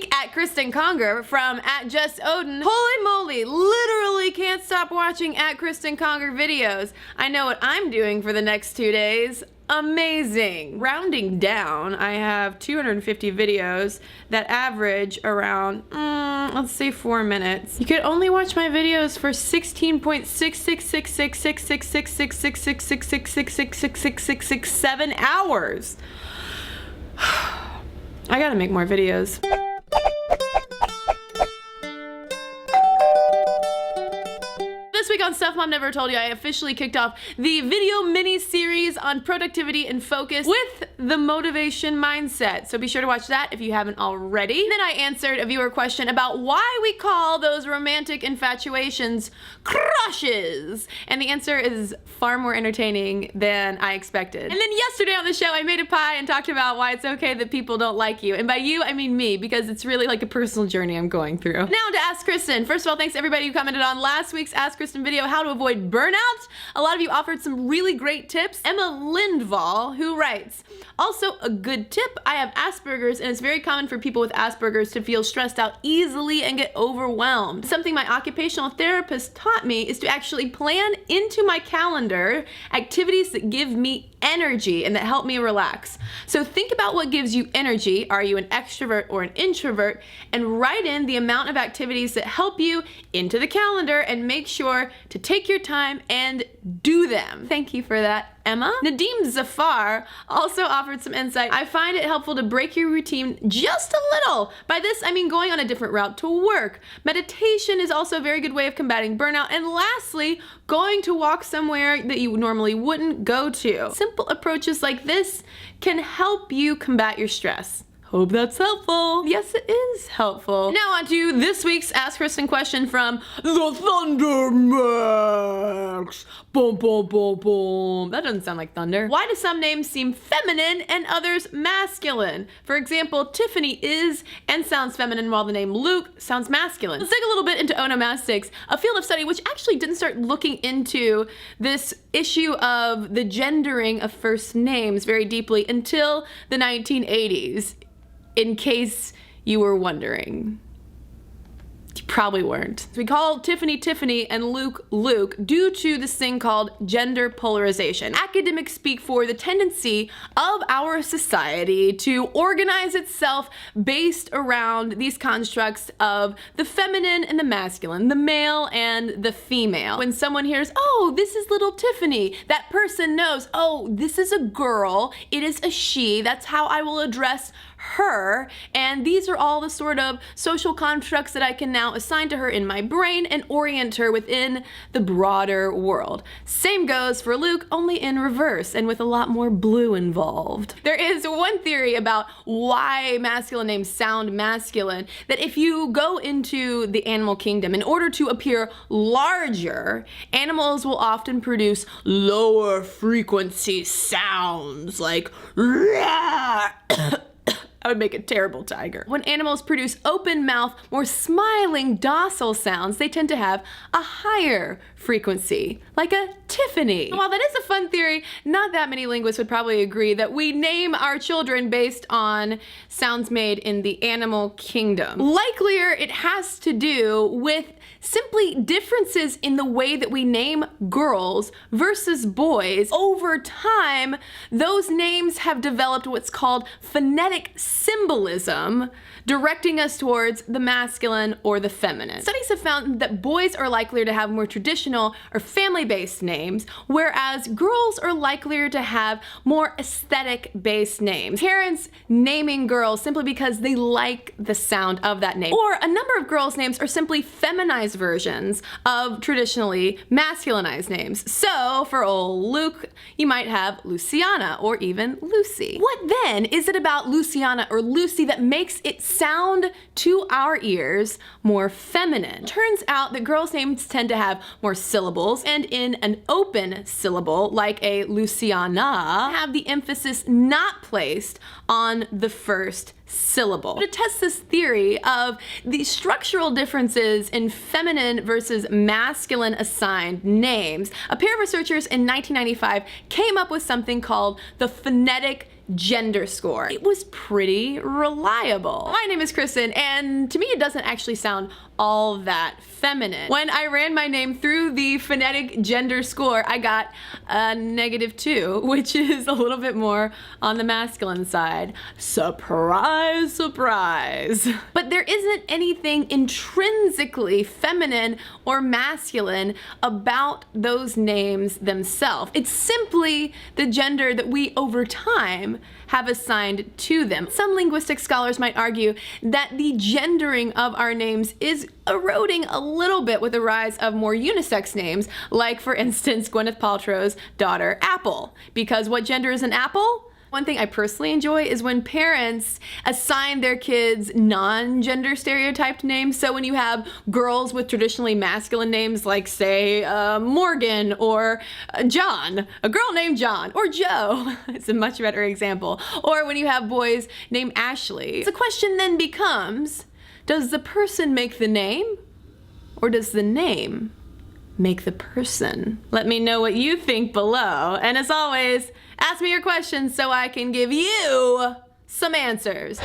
week at Cristen from @JustOden. Holy moly, literally can't stop watching @Cristen videos. I know what I'm doing for the next 2 days. Amazing. Rounding down, I have 250 videos that average around, let's say 4 minutes. You could only watch my videos for 16.666666666666666666667 hours. I gotta make more videos. This week on Stuff Mom Never Told You, I officially kicked off the video mini-series on productivity and focus with the motivation mindset. So be sure to watch that if you haven't already. Then I answered a viewer question about why we call those romantic infatuations crushes. And the answer is far more entertaining than I expected. And then yesterday on the show, I made a pie and talked about why it's okay that people don't like you. And by you, I mean me, because it's really like a personal journey I'm going through. Now to Ask Cristen. First of all, thanks to everybody who commented on last week's Ask Cristen video, how to avoid burnout. A lot of you offered some really great tips. Emma Lindvall, who writes, also a good tip, I have Asperger's and it's very common for people with Asperger's to feel stressed out easily and get overwhelmed. Something my occupational therapist taught me is to actually plan into my calendar activities that give me energy and that help me relax. So think about what gives you energy. Are you an extrovert or an introvert? And write in the amount of activities that help you into the calendar and make sure to take your time and do them. Thank you for that, Emma. Nadeem Zafar also offered some insight. I find it helpful to break your routine just a little. By this, I mean going on a different route to work. Meditation is also a very good way of combating burnout. And lastly, going to walk somewhere that you normally wouldn't go to. Simple approaches like this can help you combat your stress. Hope that's helpful. Yes, it is helpful. Now on to this week's Ask Cristen question from the Thunder Max. Boom, boom, boom, boom. That doesn't sound like thunder. Why do some names seem feminine and others masculine? For example, Tiffany is and sounds feminine while the name Luke sounds masculine. Let's dig a little bit into Onomastics, a field of study which actually didn't start looking into this issue of the gendering of first names very deeply until the 1980s. In case you were wondering. You probably weren't. We call Tiffany Tiffany and Luke Luke due to this thing called gender polarization. Academics speak for the tendency of our society to organize itself based around these constructs of the feminine and the masculine, the male and the female. When someone hears, oh, this is little Tiffany, that person knows, oh, this is a girl, it is a she, that's how I will address her, and these are all the sort of social constructs that I can now assign to her in my brain and orient her within the broader world. Same goes for Luke, only in reverse and with a lot more blue involved. There is one theory about why masculine names sound masculine, that if you go into the animal kingdom, in order to appear larger, animals will often produce lower frequency sounds like I would make a terrible tiger. When animals produce open mouth, more smiling, docile sounds, they tend to have a higher frequency, like a Tiffany. While that is a fun theory, not that many linguists would probably agree that we name our children based on sounds made in the animal kingdom. Likelier it has to do with simply differences in the way that we name girls versus boys. Over time, those names have developed what's called phonetic symbolism, directing us towards the masculine or the feminine. Studies have found that boys are likelier to have more traditional or family-based names, whereas girls are likelier to have more aesthetic-based names. Parents naming girls simply because they like the sound of that name. Or a number of girls' names are simply feminized versions of traditionally masculinized names. So for old Luke, you might have Luciana or even Lucy. What then is it about Luciana or Lucy that makes it sound to our ears more feminine? Turns out that girls' names tend to have more syllables, and in an open syllable, like a Luciana, have the emphasis not placed on the first syllable. To test this theory of the structural differences in feminine versus masculine assigned names, a pair of researchers in 1995 came up with something called the phonetic gender score. It was pretty reliable. My name is Kristen, and to me it doesn't actually sound all that feminine. When I ran my name through the phonetic gender score, I got a -2, which is a little bit more on the masculine side. Surprise, surprise. But there isn't anything intrinsically feminine or masculine about those names themselves. It's simply the gender that we over time have assigned to them. Some linguistic scholars might argue that the gendering of our names is eroding a little bit with the rise of more unisex names, like for instance Gwyneth Paltrow's daughter Apple. Because what gender is an apple? One thing I personally enjoy is when parents assign their kids non-gender stereotyped names. So when you have girls with traditionally masculine names like, say, Morgan or John, a girl named John, or Joe, it's a much better example. Or when you have boys named Ashley. The question then becomes, does the person make the name, or does the name make the person? Let me know what you think below. And as always, ask me your questions so I can give you some answers.